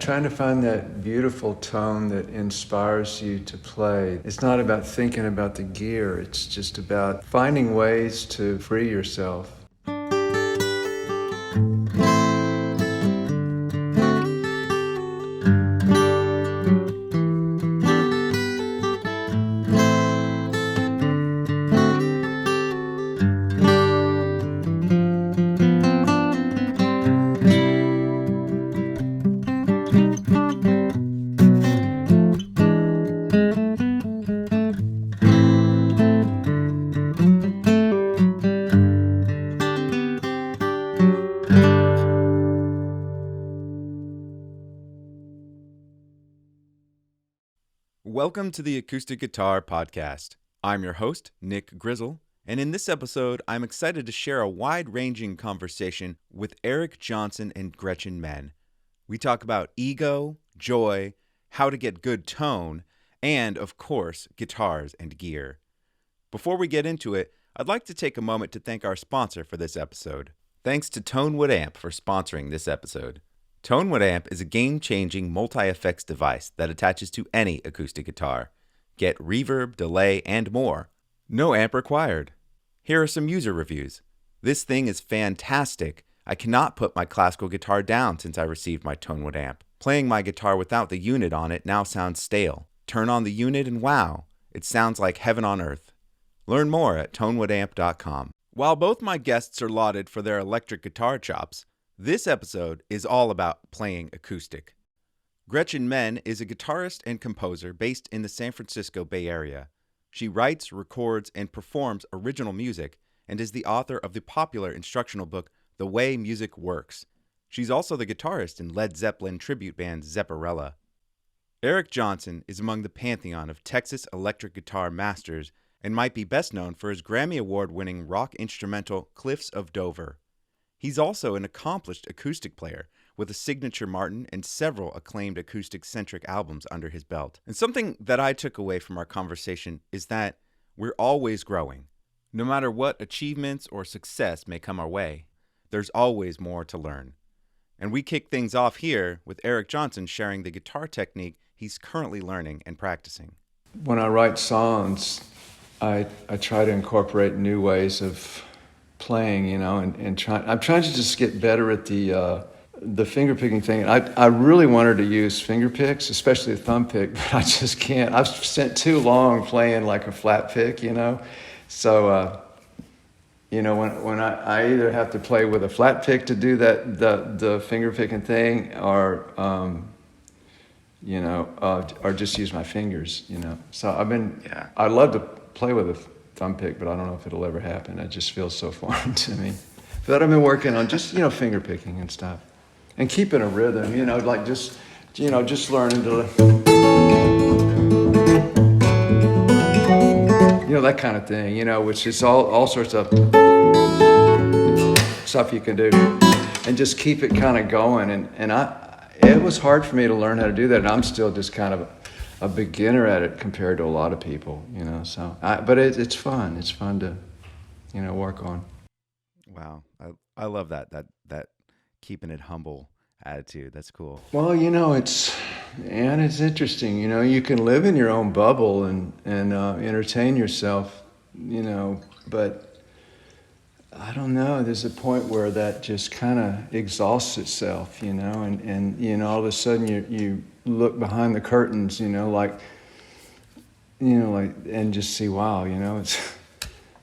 Trying to find that beautiful tone that inspires you to play. It's not about thinking about the gear, it's just about finding ways to free yourself. Welcome to the Acoustic Guitar Podcast. I'm your host, Nick Grizzle, and in this episode, I'm excited to share a wide-ranging conversation with Eric Johnson and Gretchen Menn. We talk about ego, joy, how to get good tone, and, of course, guitars and gear. Before we get into it, I'd like to take a moment to thank our sponsor for this episode. Thanks to Tonewood Amp for sponsoring this episode. Tonewood Amp is a game-changing multi-effects device that attaches to any acoustic guitar. Get reverb, delay, and more. No amp required. Here are some user reviews. This thing is fantastic. I cannot put my classical guitar down since I received my Tonewood Amp. Playing my guitar without the unit on it now sounds stale. Turn on the unit and wow, it sounds like heaven on earth. Learn more at tonewoodamp.com. While both my guests are lauded for their electric guitar chops, this episode is all about playing acoustic. Gretchen Menn is a guitarist and composer based in the San Francisco Bay Area. She writes, records, and performs original music and is the author of the popular instructional book, The Way Music Works. She's also the guitarist in Led Zeppelin tribute band Zepparella. Eric Johnson is among the pantheon of Texas electric guitar masters and might be best known for his Grammy Award-winning rock instrumental Cliffs of Dover. He's also an accomplished acoustic player with a signature Martin and several acclaimed acoustic-centric albums under his belt. And something that I took away from our conversation is that we're always growing. No matter what achievements or success may come our way, there's always more to learn. And we kick things off here with Eric Johnson sharing the guitar technique he's currently learning and practicing. When I write songs, I try to incorporate new ways of playing, and I'm trying to just get better at the finger picking thing. I really wanted to use finger picks, especially a thumb pick, but I just can't. I've spent too long playing like a flat pick, So, when I either have to play with a flat pick to do that, the finger picking thing, or just use my fingers, So I'd love to play with a thumb pick, but I don't know if it'll ever happen. It just feels so foreign to me. But I've been working on just, finger picking and stuff. And keeping a rhythm, just learning to, that kind of thing, which is all sorts of stuff you can do. And just keep it kind of going. And it was hard for me to learn how to do that. And I'm still just kind of a beginner at it compared to a lot of people, so but it's fun. It's fun to, work on. Wow. I love that keeping it humble attitude. That's cool. Well, it's interesting, you can live in your own bubble and entertain yourself, but I don't know, there's a point where that just kind of exhausts itself, and all of a sudden you look behind the curtains, and just see, wow,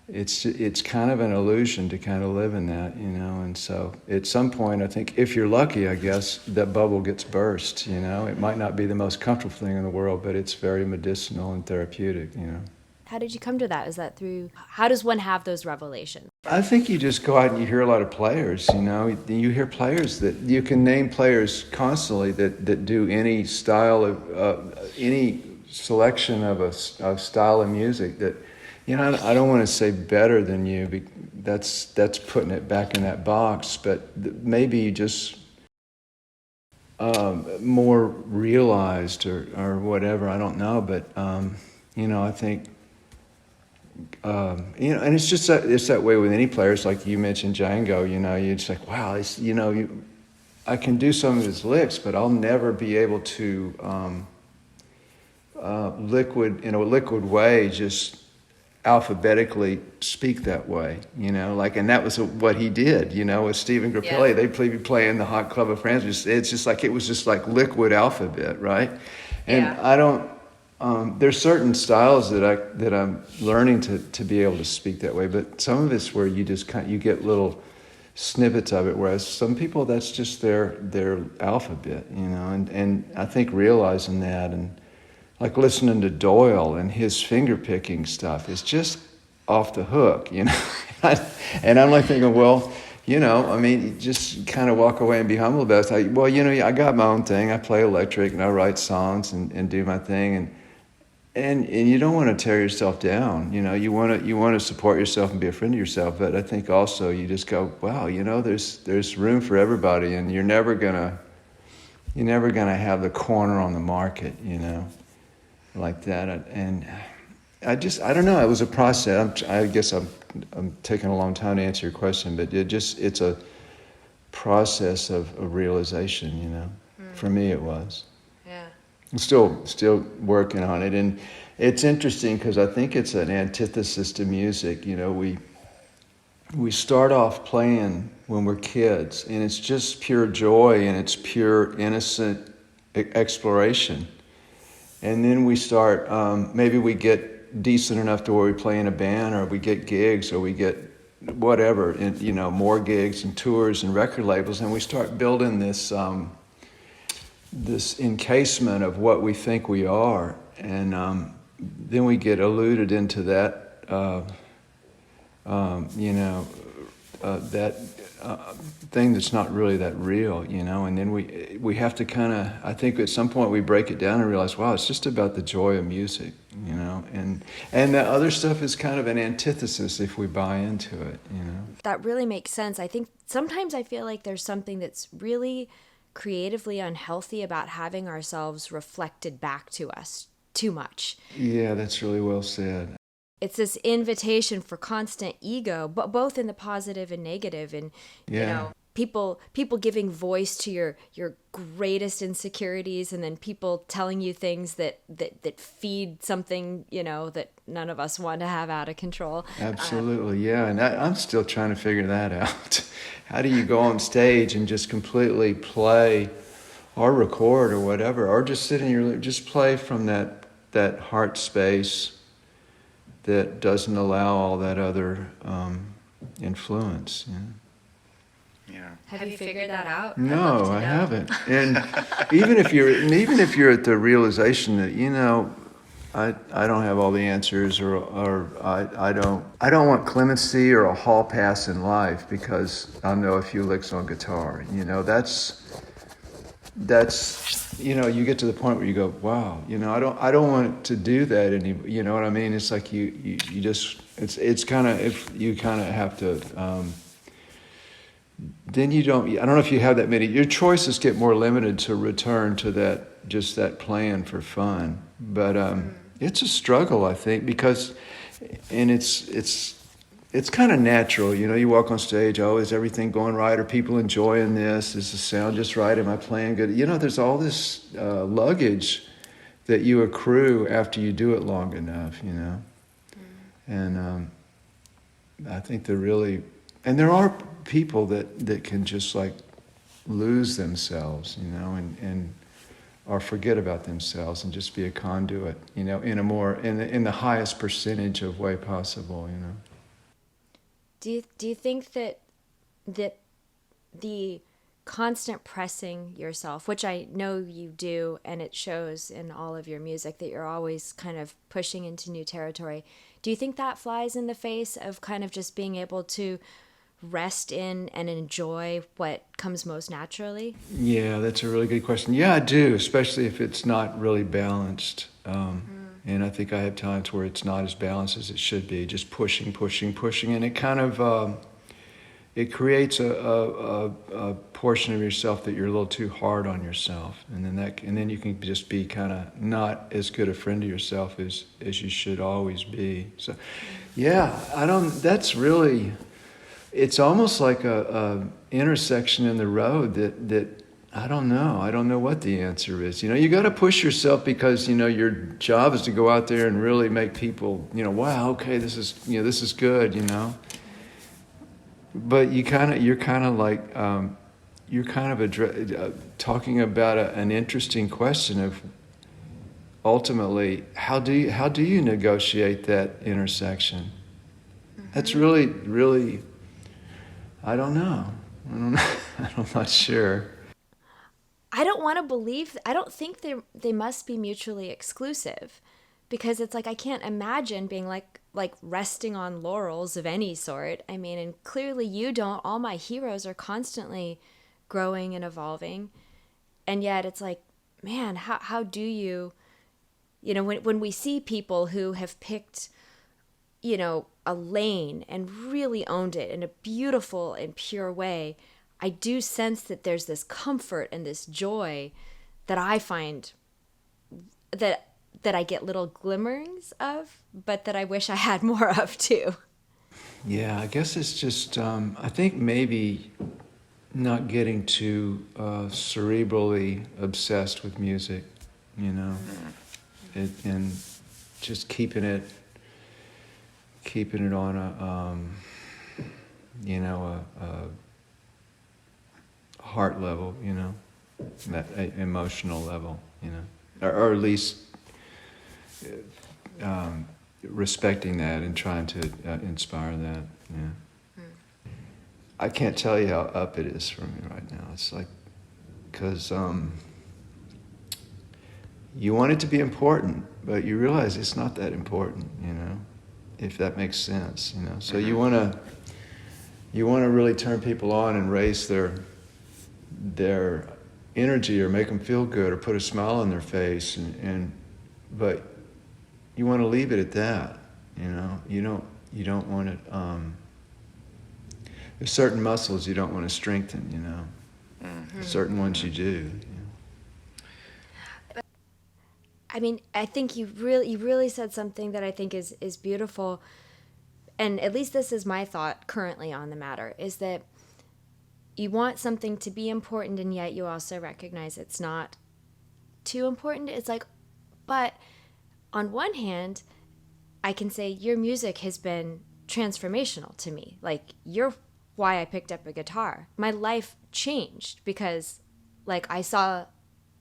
it's kind of an illusion to kind of live in that, and so at some point, I think if you're lucky, I guess, that bubble gets burst, it might not be the most comfortable thing in the world, but it's very medicinal and therapeutic, How did you come to that? Is that through, how does one have those revelations? I think you just go out and you hear a lot of players, you hear players that, you can name players constantly that do any style of, any selection of a style of music that, I don't want to say better than you, that's putting it back in that box, but maybe you just more realized or whatever, I don't know, but, I think, and it's just that way with any players. Like you mentioned Django, you're just like, wow, I can do some of his licks, but I'll never be able to in a liquid way, just alphabetically speak that way, and that was what he did, with Stephen Grappelli. They'd be playing the Hot Club of France. It's just like, it was just like liquid alphabet, right? And I don't, there's certain styles that I'm learning to be able to speak that way, but some of it's where you just you get little snippets of it, whereas some people, that's just their alphabet, and I think realizing that, and like listening to Doyle and his finger picking stuff is just off the hook, and I'm like thinking, well, just kind of walk away and be humble about it. It's like, I got my own thing. I play electric and I write songs and do my thing, and you don't want to tear yourself down. You want to support yourself and be a friend of yourself. But I think also you just go, wow, there's room for everybody, and you're never gonna have the corner on the market, like that. And I don't know. It was a process. I guess I'm taking a long time to answer your question, but it's a process of realization. For me, it was. Yeah. I'm still working on it, and it's interesting because I think it's an antithesis to music. We start off playing when we're kids, and it's just pure joy, and it's pure innocent exploration. And then we start, maybe we get decent enough to where we play in a band, or we get gigs, or we get whatever, and, more gigs and tours and record labels, and we start building this encasement of what we think we are, and then we get eluded into that, that thing that's not really that real, and then we have to kind of, I think at some point we break it down and realize, wow, it's just about the joy of music, and the other stuff is kind of an antithesis if we buy into it, That really makes sense. I think sometimes I feel like there's something that's really creatively unhealthy about having ourselves reflected back to us too much. Yeah, that's really well said. It's this invitation for constant ego, but both in the positive and negative, and people giving voice to your greatest insecurities, and then people telling you things that feed something that none of us want to have out of control. Absolutely, yeah, and I'm still trying to figure that out. How do you go on stage and just completely play, or record, or whatever, or just sit in your just play from that heart space that doesn't allow all that other influence. Yeah. Have you figured that out? No, I haven't. And even if you're at the realization that I don't have all the answers, or I don't want clemency or a hall pass in life because I know a few licks on guitar. That's you get to the point where you go, wow, I don't want to do that anymore. You know what I mean? It's like you just it's kind of, if you kind of have to. Then I don't know if you have that many. Your choices get more limited to return to that playing for fun. But it's a struggle, I think, because, and it's kind of natural. You walk on stage, oh, is everything going right? Are people enjoying this? Is the sound just right? Am I playing good? There's all this luggage that you accrue after you do it long enough, And I think there are people that can just like lose themselves, and or forget about themselves and just be a conduit, in the highest percentage of way possible, Do you think that the constant pressing yourself, which I know you do, and it shows in all of your music that you're always kind of pushing into new territory, do you think that flies in the face of kind of just being able to rest in and enjoy what comes most naturally? Yeah, that's a really good question. Yeah, I do, especially if it's not really balanced. And I think I have times where it's not as balanced as it should be, just pushing, and it kind of it creates a portion of yourself that you're a little too hard on yourself, and then you can just be kind of not as good a friend to yourself as you should always be. So, yeah, that's really it's almost like a intersection in the road that I don't know. I don't know what the answer is. You got to push yourself because, your job is to go out there and really make people, wow, okay, this is good. But you're kind of talking about an interesting question of ultimately how do you negotiate that intersection? That's really, really, I don't know. I'm not sure. I don't want to believe, I don't think they must be mutually exclusive, because it's like I can't imagine being like resting on laurels of any sort. I mean, and clearly you don't. All my heroes are constantly growing and evolving. And yet it's like, man, how do you, when we see people who have picked, a lane and really owned it in a beautiful and pure way, I do sense that there's this comfort and this joy that I find that I get little glimmerings of, but that I wish I had more of too. Yeah, I guess it's just, I think maybe not getting too cerebrally obsessed with music, and just keeping it on a heart level, that emotional level, or at least respecting that and trying to inspire that. Yeah. I can't tell you how up it is for me right now. It's like, because you want it to be important, but you realize it's not that important, if that makes sense, So you want to really turn people on and raise their energy or make them feel good or put a smile on their face, but you want to leave it at that, You don't want it. There's certain muscles you don't want to strengthen, Certain ones you do. I mean, I think you really said something that I think is beautiful, and at least this is my thought currently on the matter, is that you want something to be important, and yet you also recognize it's not too important. It's like, but on one hand, I can say your music has been transformational to me. Like, you're why I picked up a guitar. My life changed because, I saw,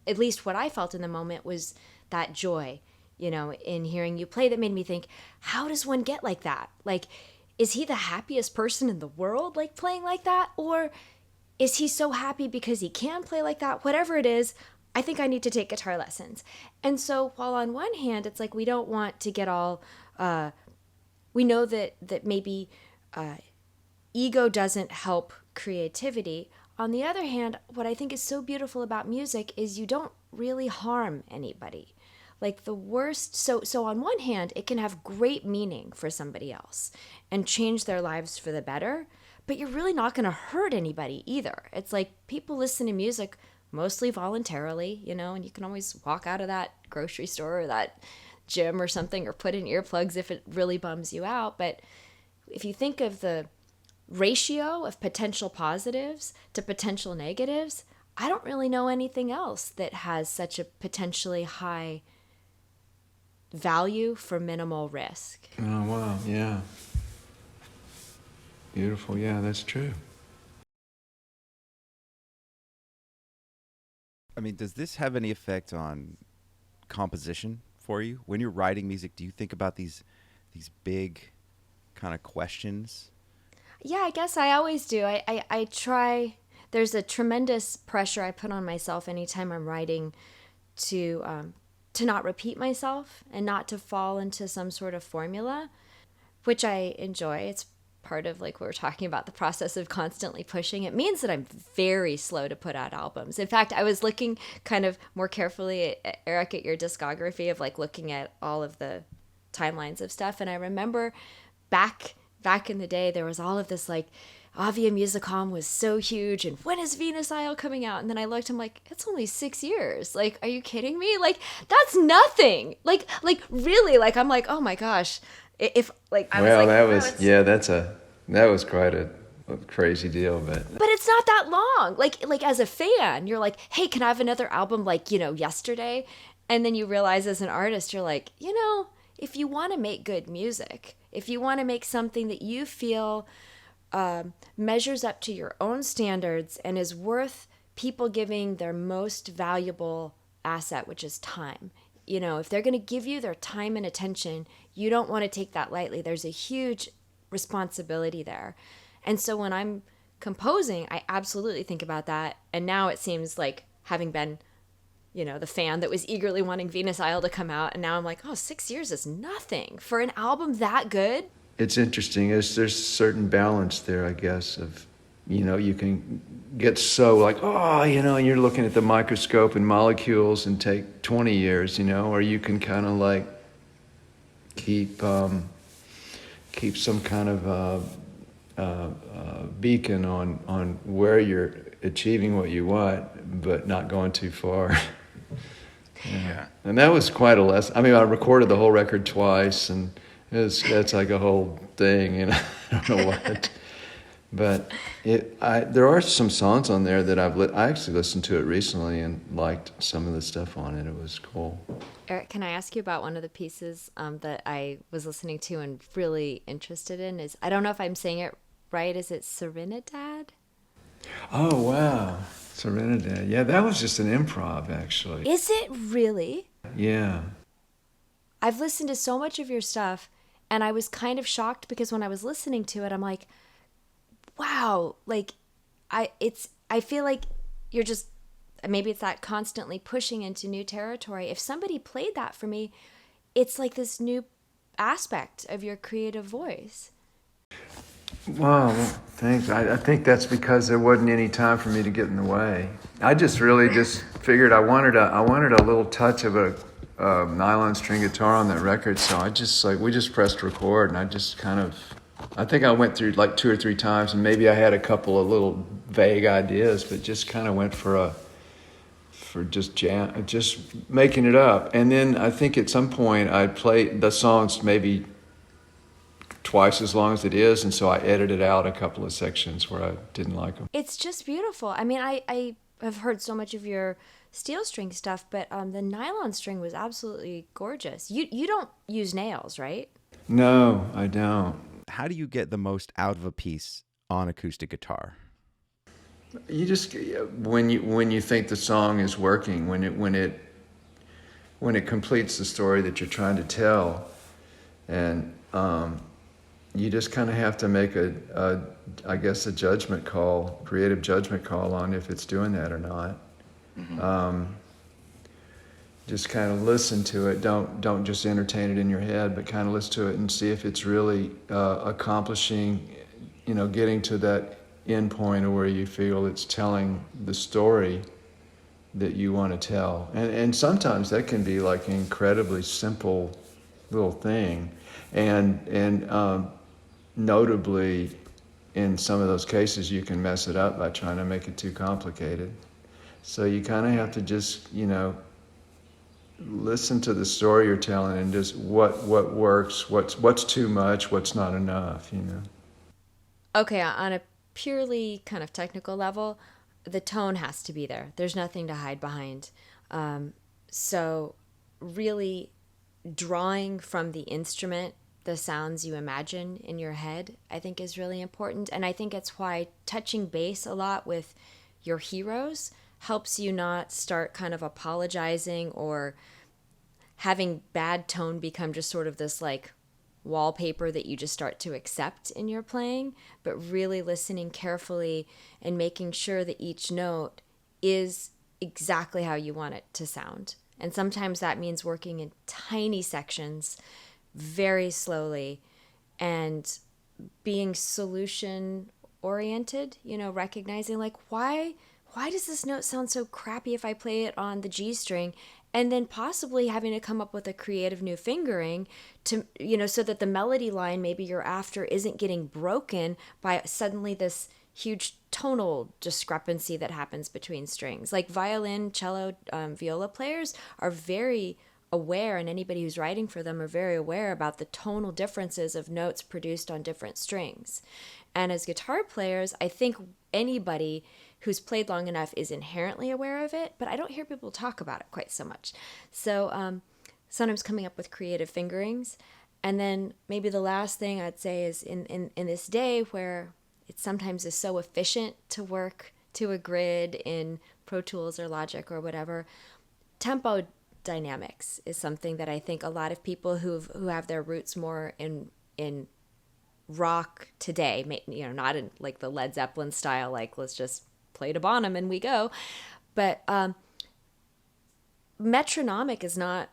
at least what I felt in the moment was that joy, in hearing you play, that made me think, how does one get like that? Is he the happiest person in the world, playing like that? Or is he so happy because he can play like that? Whatever it is, I think I need to take guitar lessons. And so while on one hand, it's like we don't want to get all, we know that maybe ego doesn't help creativity. On the other hand, what I think is so beautiful about music is you don't really harm anybody. The worst, so on one hand, it can have great meaning for somebody else and change their lives for the better, but you're really not going to hurt anybody either. It's like people listen to music mostly voluntarily, and you can always walk out of that grocery store or that gym or something or put in earplugs if it really bums you out. But if you think of the ratio of potential positives to potential negatives, I don't really know anything else that has such a potentially high value for minimal risk. Oh, wow, yeah. Beautiful, yeah, that's true. I mean, does this have any effect on composition for you? When you're writing music, do you think about these big kind of questions? Yeah, I guess I always do. I try. There's a tremendous pressure I put on myself anytime I'm writing to not repeat myself and not to fall into some sort of formula, which I enjoy. It's part of, like we were talking about, the process of constantly pushing. It means that I'm very slow to put out albums. In fact, I was looking kind of more carefully, Eric, at your discography, of looking at all of the timelines of stuff. And I remember back in the day, there was all of this Avia Musicom was so huge, and when is Venus Isle coming out? And then I looked, I'm like, it's only 6 years. Are you kidding me? That's nothing. Really, I'm like, oh my gosh. If I well, was that was quite a a crazy deal, but But it's not that long. Like as a fan, you're like, hey, can I have another album like, yesterday? And then you realize as an artist, you're like, if you want to make good music, if you want to make something that you feel measures up to your own standards and is worth people giving their most valuable asset, which is time. If they're going to give you their time and attention, you don't want to take that lightly. There's a huge responsibility there. And so when I'm composing, I absolutely think about that. And now it seems like having been, the fan that was eagerly wanting Venus Isle to come out. And now I'm like, 6 years is nothing for an album that good. it's interesting. There's a certain balance there, I guess, of, you can get so like, and you're looking at the microscope and molecules and take 20 years, or you can kind of like keep some kind of beacon on where you're achieving what you want, but not going too far. Yeah. And that was quite a lesson. I mean, I recorded the whole record twice, and that's like a whole thing, I don't know what. But there are some songs on there that I actually listened to it recently and liked some of the stuff on it. It was cool. Eric, can I ask you about one of the pieces that I was listening to and really interested in? I don't know if I'm saying it right. Is it Serenidad? Oh, wow. Serenidad. Yeah, that was just an improv, actually. Is it really? Yeah. I've listened to so much of your stuff, and I was kind of shocked because when I was listening to it, I'm like, wow, like I feel like you're just, maybe it's that constantly pushing into new territory. If somebody played that for me, it's like this new aspect of your creative voice. Wow, thanks. I think that's because there wasn't any time for me to get in the way. I just really just figured I wanted a little touch of a nylon string guitar on that record, so we just pressed record, and I just kind of, I think I went through like 2 or 3 times, and maybe I had a couple of little vague ideas, but just kind of went for just making it up. And then I think at some point I played the songs maybe twice as long as it is, and so I edited out a couple of sections where I didn't like them. It's just beautiful. I mean, I have heard so much of your steel string stuff, but the nylon string was absolutely gorgeous. You don't use nails, right? No, I don't. How do you get the most out of a piece on acoustic guitar? You just, when you think the song is working, when it completes the story that you're trying to tell, and you just kind of have to make I guess a judgment call, creative judgment call on if it's doing that or not. Mm-hmm. Just kind of listen to it. Don't just entertain it in your head, but kind of listen to it and see if it's really accomplishing, getting to that end point of where you feel it's telling the story that you want to tell. And sometimes that can be like an incredibly simple little thing. And notably, in some of those cases, you can mess it up by trying to make it too complicated. So you kind of have to just, listen to the story you're telling and just what works, what's too much, what's not enough, Okay, on a purely kind of technical level, the tone has to be there. There's nothing to hide behind. So really drawing from the instrument the sounds you imagine in your head, I think is really important. And I think it's why touching base a lot with your heroes helps you not start kind of apologizing or having bad tone become just sort of this like wallpaper that you just start to accept in your playing, but really listening carefully and making sure that each note is exactly how you want it to sound. And sometimes that means working in tiny sections very slowly and being solution oriented, recognizing like why does this note sound so crappy if I play it on the G string, and then possibly having to come up with a creative new fingering to, so that the melody line maybe you're after isn't getting broken by suddenly this huge tonal discrepancy that happens between strings. Like violin, cello, viola players are very aware, and anybody who's writing for them are very aware about the tonal differences of notes produced on different strings. And as guitar players, I think anybody who's played long enough is inherently aware of it, but I don't hear people talk about it quite so much. So sometimes coming up with creative fingerings. And then maybe the last thing I'd say is in this day where it sometimes is so efficient to work to a grid in Pro Tools or Logic or whatever, tempo dynamics is something that I think a lot of people who have their roots more in rock today, not in like the Led Zeppelin style, like let's just play to Bonham and we go, but metronomic is not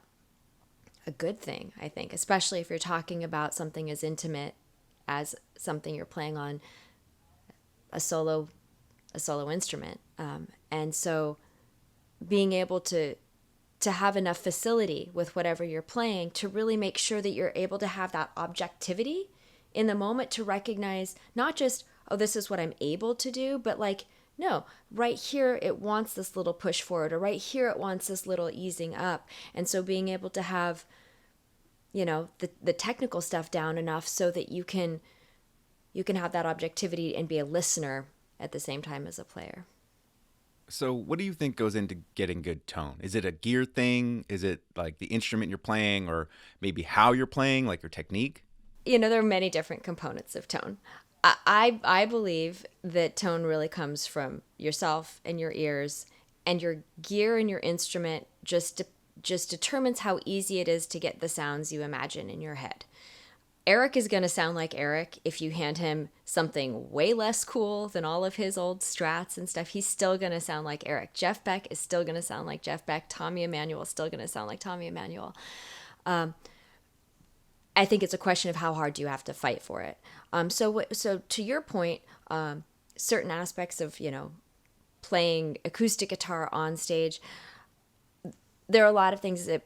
a good thing, I think, especially if you're talking about something as intimate as something you're playing on a solo instrument, and so being able to have enough facility with whatever you're playing to really make sure that you're able to have that objectivity in the moment to recognize not just, oh, this is what I'm able to do, but like, no, right here it wants this little push forward, or right here it wants this little easing up. And so being able to have, the technical stuff down enough so that you can have that objectivity and be a listener at the same time as a player. So what do you think goes into getting good tone? Is it a gear thing? Is it like the instrument you're playing, or maybe how you're playing, like your technique? There are many different components of tone. I believe that tone really comes from yourself and your ears, and your gear and your instrument just determines how easy it is to get the sounds you imagine in your head. Eric is going to sound like Eric if you hand him something way less cool than all of his old Strats and stuff. He's still going to sound like Eric. Jeff Beck is still going to sound like Jeff Beck. Tommy Emmanuel is still going to sound like Tommy Emmanuel. I think it's a question of how hard do you have to fight for it. So to your point, certain aspects of, playing acoustic guitar on stage, there are a lot of things that,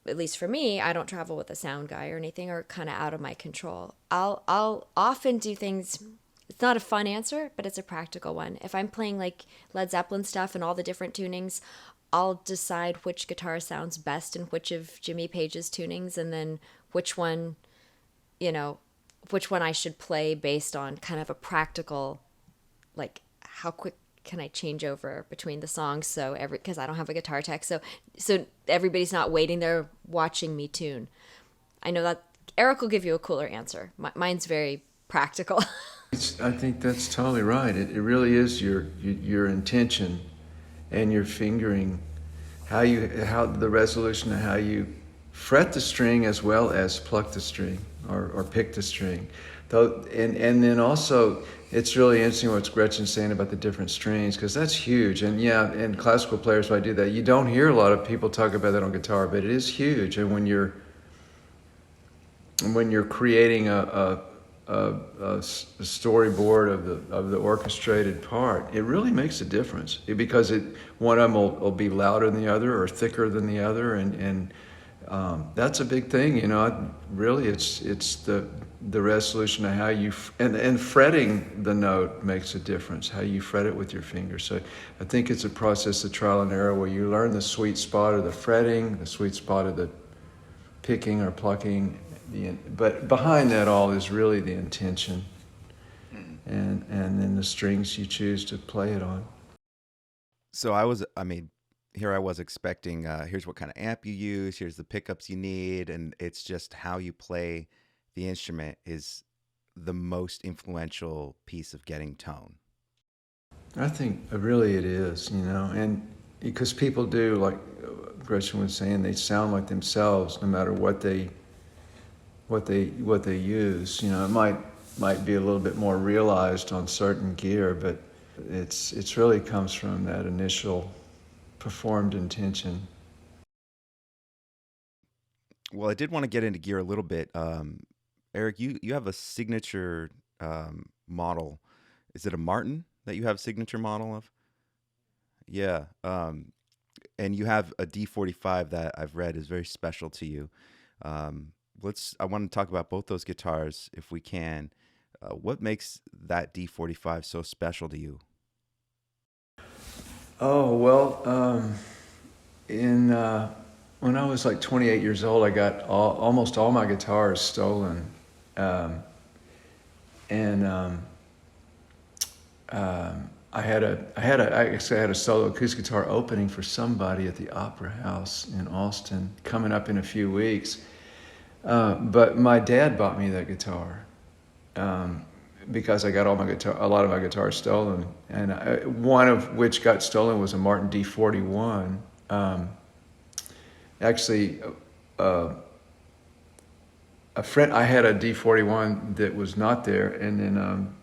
at least for me, I don't travel with a sound guy or anything, are kind of out of my control. I'll often do things. It's not a fun answer, but it's a practical one. If I'm playing like Led Zeppelin stuff and all the different tunings, I'll decide which guitar sounds best in which of Jimmy Page's tunings, and then which one I should play based on kind of a practical, like how quick can I change over between the songs, so because I don't have a guitar tech, so everybody's not waiting there watching me tune. I know that Eric will give you a cooler answer. Mine's very practical. I think that's totally right. It really is your intention and your fingering, how the resolution of how you fret the string as well as pluck the string or pick the string. Though, and then also, it's really interesting what Gretchen's saying about the different strings, because that's huge. And yeah, and classical players might do that. You don't hear a lot of people talk about that on guitar, but it is huge. And when you're creating a storyboard of the orchestrated part, it really makes a difference, because one of them will be louder than the other or thicker than the other, and that's a big thing. Really, it's the resolution of how you and fretting the note makes a difference. How you fret it with your fingers. So I think it's a process of trial and error where you learn the sweet spot of the fretting, the sweet spot of the picking or plucking. But behind that all is really the intention, and then the strings you choose to play it on. So here I was expecting, here's what kind of amp you use, here's the pickups you need, and it's just how you play the instrument is the most influential piece of getting tone. I think really it is, and because people do, like Gretchen was saying, they sound like themselves no matter what they use. It might be a little bit more realized on certain gear, but it's really comes from that initial performed intention. Well, I did want to get into gear a little bit. Eric, you have a signature model. Is it a Martin that you have a signature model of? Yeah. And you have a D45 that I've read is very special to you. I want to talk about both those guitars if we can. What makes that D45 so special to you? Oh, well, in when I was like 28 years old, I got almost all my guitars stolen. Um, and I actually had a solo acoustic guitar opening for somebody at the Opera House in Austin coming up in a few weeks. But my dad bought me that guitar because I got a lot of my guitars stolen, and one of which got stolen was a Martin D41. Actually, a friend, I had a D41 that was not there, and then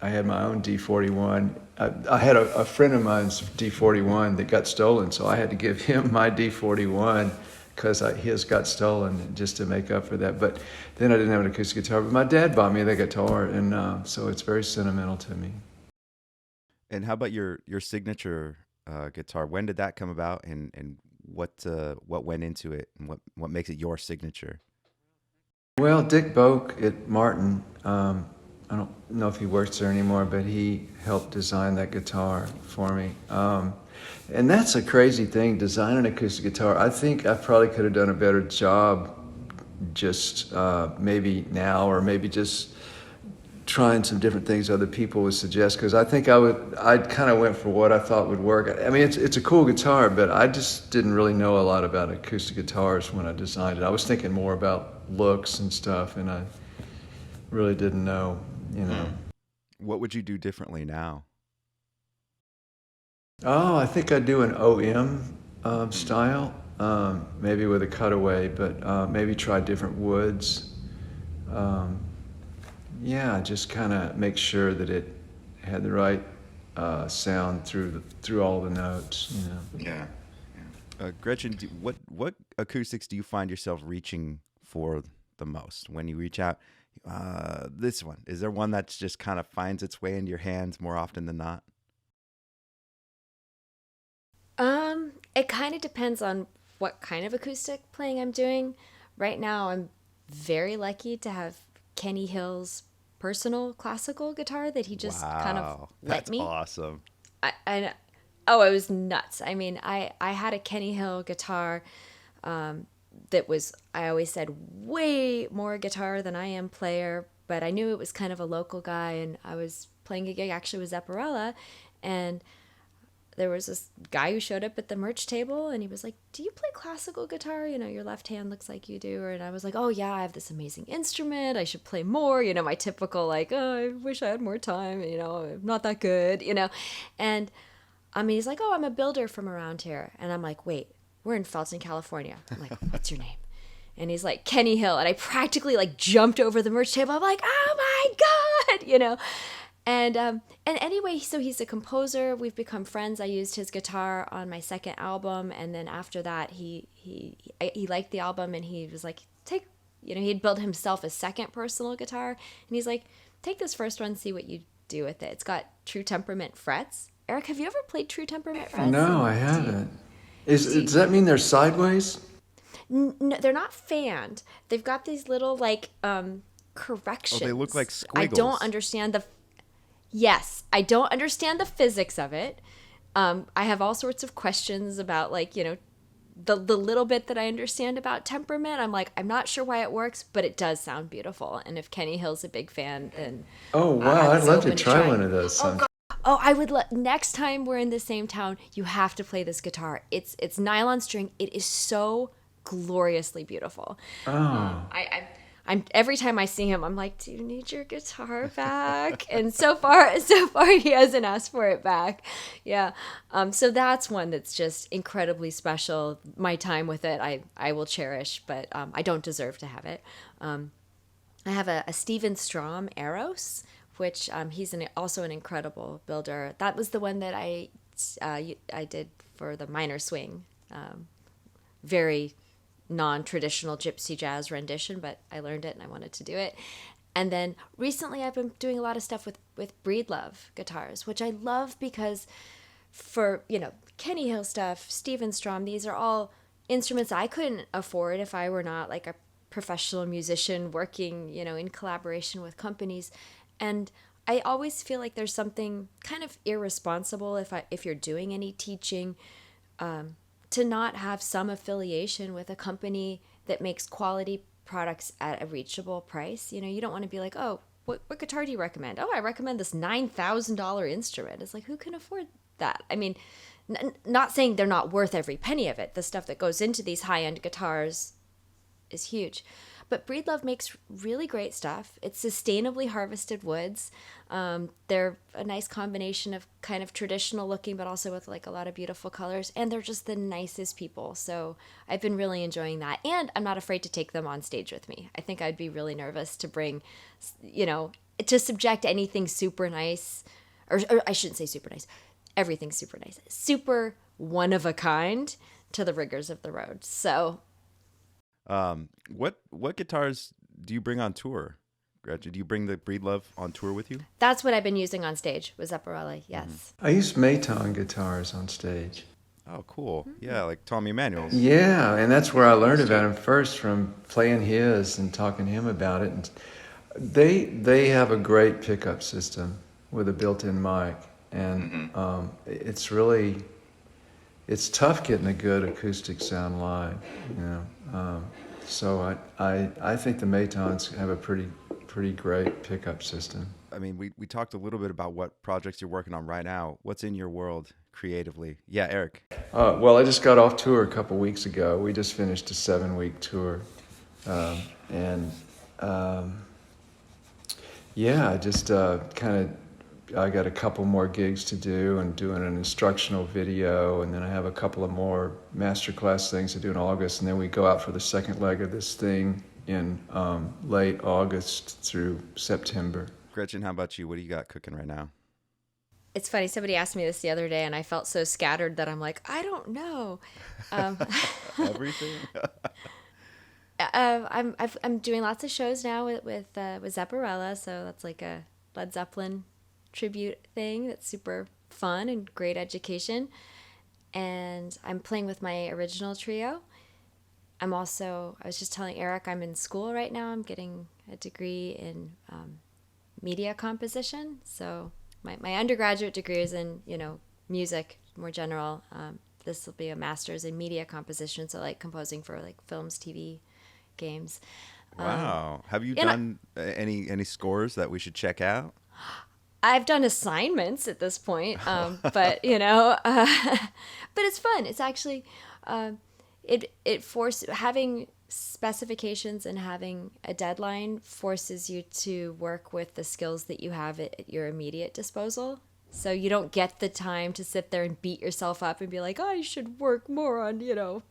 I had my own D41. I had a friend of mine's D41 that got stolen, so I had to give him my D41 because his got stolen just to make up for that. But then I didn't have an acoustic guitar, but my dad bought me the guitar, and so it's very sentimental to me. And how about your signature guitar? When did that come about, and what went into it, and what makes it your signature? Well, Dick Boak at Martin, I don't know if he works there anymore, but he helped design that guitar for me. And that's a crazy thing, design an acoustic guitar. I think I probably could have done a better job just maybe now, or maybe just trying some different things other people would suggest, because I think I kind of went for what I thought would work. I mean, it's a cool guitar, but I just didn't really know a lot about acoustic guitars when I designed it. I was thinking more about looks and stuff, and I really didn't know, you know. What would you do differently now? Oh, I think I'd do an OM style, maybe with a cutaway, but maybe try different woods. Yeah, just kind of make sure that it had the right sound through all the notes, you know. Yeah. Gretchen, what acoustics do you find yourself reaching for the most when you reach out? This one, is there one that's just kind of finds its way into your hands more often than not? It kind of depends on what kind of acoustic playing I'm doing. Right now, I'm very lucky to have Kenny Hill's personal classical guitar that he just kind of Wow, let that's me. awesome. I oh, it was nuts. I mean, I had a Kenny Hill guitar that was, I always said, way more guitar than I am player, but I knew it was kind of a local guy, and I was playing a gig actually with Zepparella, and there was this guy who showed up at the merch table, and he was like, "Do you play classical guitar? You know, your left hand looks like you do." And I was like, "Oh yeah, I have this amazing instrument. I should play more." You know, my typical like, "Oh, I wish I had more time. You know, I'm not that good." You know, and I mean, he's like, "Oh, I'm a builder from around here," and I'm like, "Wait, we're in Felton, California." I'm like, "What's your name?" And he's like, "Kenny Hill," and I practically like jumped over the merch table. I'm like, "Oh my god," you know. And anyway, so he's a composer. We've become friends. I used his guitar on my second album, and then after that, he liked the album, and he was like, "Take," you know, he'd built himself a second personal guitar, and he's like, "Take this first one, see what you do with it. It's got True Temperament frets." Eric, have you ever played True Temperament frets? No, I haven't. Does that mean they're sideways? No, they're not fanned. They've got these little like Oh, corrections. they look like I don't squiggles. understand the. Yes, I don't understand the physics of it. I have all sorts of questions about, like, you know, the little bit that I understand about temperament. I'm like, I'm not sure why it works, but it does sound beautiful. And if Kenny Hill's a big fan, then Oh I wow, I'd was love to open to try trying. one of those. Oh, I would next time we're in the same town, you have to play this guitar. It's nylon string. It is so gloriously beautiful. Oh, I'm every time I see him, I'm like, "Do you need your guitar back?" And so far he hasn't asked for it back. Yeah. So that's one that's just incredibly special. My time with it, I will cherish, but I don't deserve to have it. I have a Steven Strom Eros, which he's also an incredible builder. That was the one that I did for the minor swing. Very non-traditional gypsy jazz rendition, but I learned it and I wanted to do it. And then recently I've been doing a lot of stuff with Breedlove guitars, which I love because for, you know, Kenny Hill stuff, Steven Strom, these are all instruments I couldn't afford if I were not like a professional musician working, you know, in collaboration with companies. And I always feel like there's something kind of irresponsible if you're doing any teaching, to not have some affiliation with a company that makes quality products at a reachable price. You know, you don't want to be like, oh, what guitar do you recommend? Oh, I recommend this $9,000 instrument. It's like, who can afford that? I mean, not saying they're not worth every penny of it. The stuff that goes into these high-end guitars is huge. But Breedlove makes really great stuff. It's sustainably harvested woods. They're a nice combination of kind of traditional looking, but also with like a lot of beautiful colors. And they're just the nicest people. So I've been really enjoying that. And I'm not afraid to take them on stage with me. I think I'd be really nervous to bring, you know, to subject anything super nice, or I shouldn't say super nice, everything's super nice, super one of a kind to the rigors of the road. So what guitars do you bring on tour, Gretchen? Do you bring the Breedlove on tour with you? that's what I've been using on stage with Zepparella, yes. I use Maton guitars on stage. Oh, cool. Yeah, like Tommy Emmanuel's. Yeah, and that's where I learned about him first, from playing his and talking to him about it. And they have a great pickup system with a built-in mic, and it's tough getting a good acoustic sound live, you know. So I think the Matons have a pretty great pickup system. I mean, we talked a little bit about what projects you're working on right now. What's in your world creatively? Yeah, Eric. Well, I just got off tour a couple weeks ago. We just finished a 7-week tour, yeah, I just I got a couple more gigs to do and doing an instructional video, and then I have a couple of more masterclass things to do in August, and then we go out for the second leg of this thing in late August through September. Gretchen, how about you? What do you got cooking right now? It's funny, somebody asked me this the other day and I felt so scattered that I'm like, I don't know. Everything? I'm doing lots of shows now with Zepparella, so that's like a Led Zeppelin tribute thing that's super fun and great education. And I'm playing with my original trio. I was just telling Eric, I'm in school right now. I'm getting a degree in media composition. So my undergraduate degree is in, you know, music, more general. This will be a master's in media composition, so like composing for like films, TV, games. Wow. Have you done any scores that we should check out? I've done assignments at this point, but you know, but it's fun. It's actually, having specifications and having a deadline forces you to work with the skills that you have at your immediate disposal. So you don't get the time to sit there and beat yourself up and be like, oh, I should work more on, you know,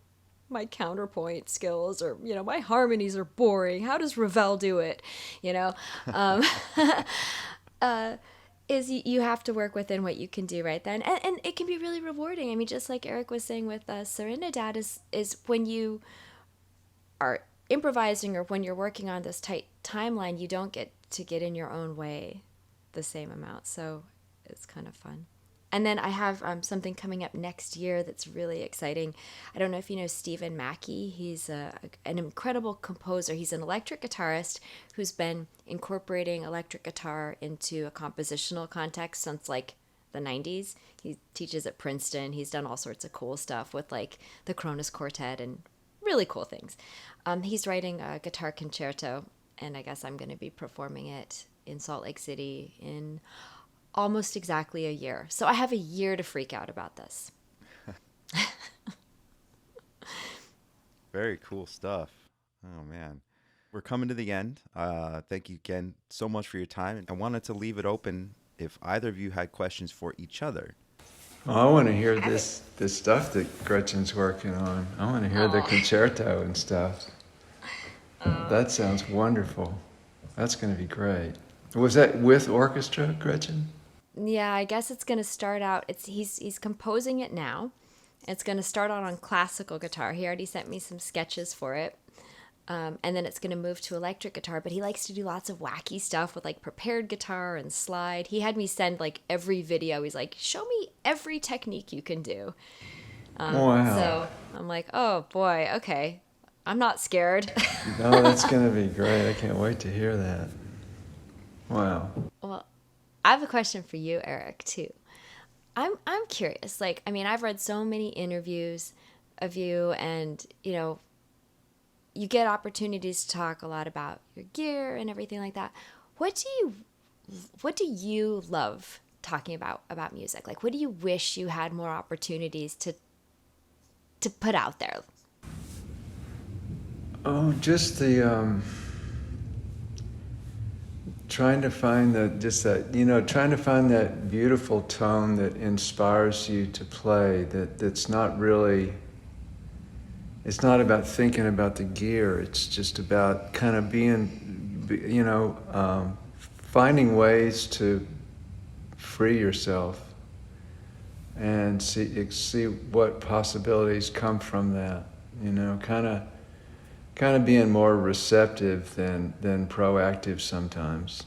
my counterpoint skills, or, you know, my harmonies are boring. How does Ravel do it? You know, is you have to work within what you can do right then. And it can be really rewarding. I mean, just like Eric was saying with Serenidad is when you are improvising or when you're working on this tight timeline, you don't get to get in your own way the same amount. So it's kind of fun. And then I have something coming up next year that's really exciting. I don't know if you know Stephen Mackey. He's an incredible composer. He's an electric guitarist who's been incorporating electric guitar into a compositional context since like the 90s. He teaches at Princeton. He's done all sorts of cool stuff with like the Kronos Quartet and really cool things. He's writing a guitar concerto, and I guess I'm going to be performing it in Salt Lake City in almost exactly a year. So I have a year to freak out about this. Very cool stuff. Oh, man. We're coming to the end. Thank you again so much for your time. I wanted to leave it open if either of you had questions for each other. Oh, I want to hear this stuff that Gretchen's working on. I want to hear the concerto and stuff. That sounds wonderful. That's going to be great. Was that with orchestra, Gretchen? Yeah, I guess it's going to start out. He's composing it now. It's going to start out on classical guitar. He already sent me some sketches for it. And then it's going to move to electric guitar. But he likes to do lots of wacky stuff with like prepared guitar and slide. He had me send like every video. He's like, show me every technique you can do. Wow. So I'm like, oh boy, okay. I'm not scared. No, that's going to be great. I can't wait to hear that. Wow. Well, I have a question for you, Eric, too. I'm curious. Like, I mean, I've read so many interviews of you, and you get opportunities to talk a lot about your gear and everything like that. What do you love talking about music? Like, what do you wish you had more opportunities to put out there? Oh, just the trying to find trying to find that beautiful tone that inspires you to play. That's not really. It's not about thinking about the gear. It's just about kind of finding ways to free yourself and see what possibilities come from that. Kind of being more receptive than proactive sometimes,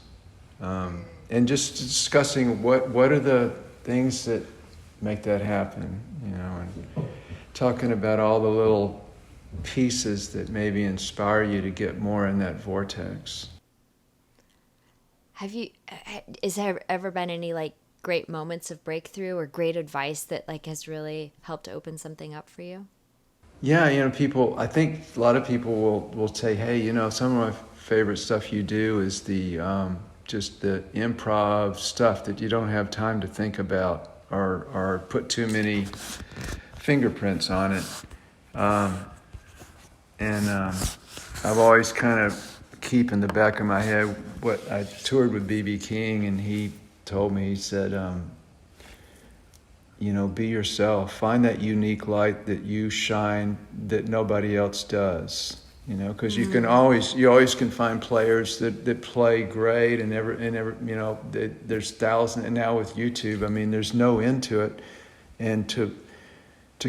and just discussing what are the things that make that happen. And talking about all the little pieces that maybe inspire you to get more in that vortex. Is there ever been any like great moments of breakthrough or great advice that like has really helped open something up for you? Yeah, I think a lot of people will say, hey, some of my favorite stuff you do is the just the improv stuff that you don't have time to think about or put too many fingerprints on it. I've always kind of keep in the back of my head what I toured with B.B. King, and he told me, he said, be yourself. Find that unique light that you shine that nobody else does. Because you always can find players that play great, and there's thousands, and now with YouTube, I mean, there's no end to it, and to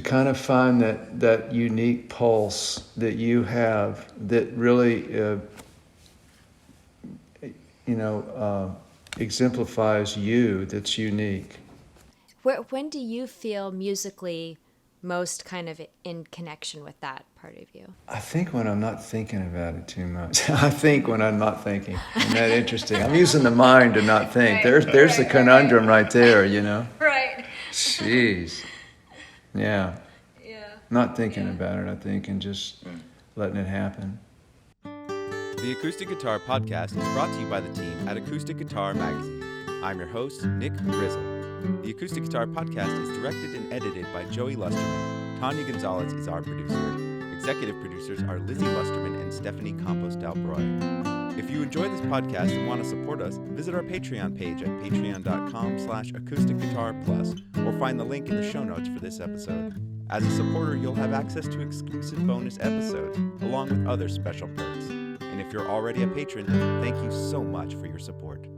kind of find that unique pulse that you have that really exemplifies you, that's unique. When do you feel musically most kind of in connection with that part of you? I think when I'm not thinking about it too much. I think when I'm not thinking. Isn't that interesting? I'm using the mind to not think. There's the conundrum right there, Right. Jeez. Yeah. Not thinking about it, I think, and just letting it happen. The Acoustic Guitar Podcast is brought to you by the team at Acoustic Guitar Magazine. I'm your host, Nick Grizzle. The Acoustic Guitar Podcast is directed and edited by Joey Lusterman. Tanya Gonzalez is our producer. Executive producers are Lizzie Lusterman and Stephanie Campos-Dalbroy. If you enjoy this podcast and want to support us, visit our Patreon page at patreon.com/acousticguitarplus or find the link in the show notes for this episode. As a supporter, you'll have access to exclusive bonus episodes, along with other special perks. And if you're already a patron, thank you so much for your support.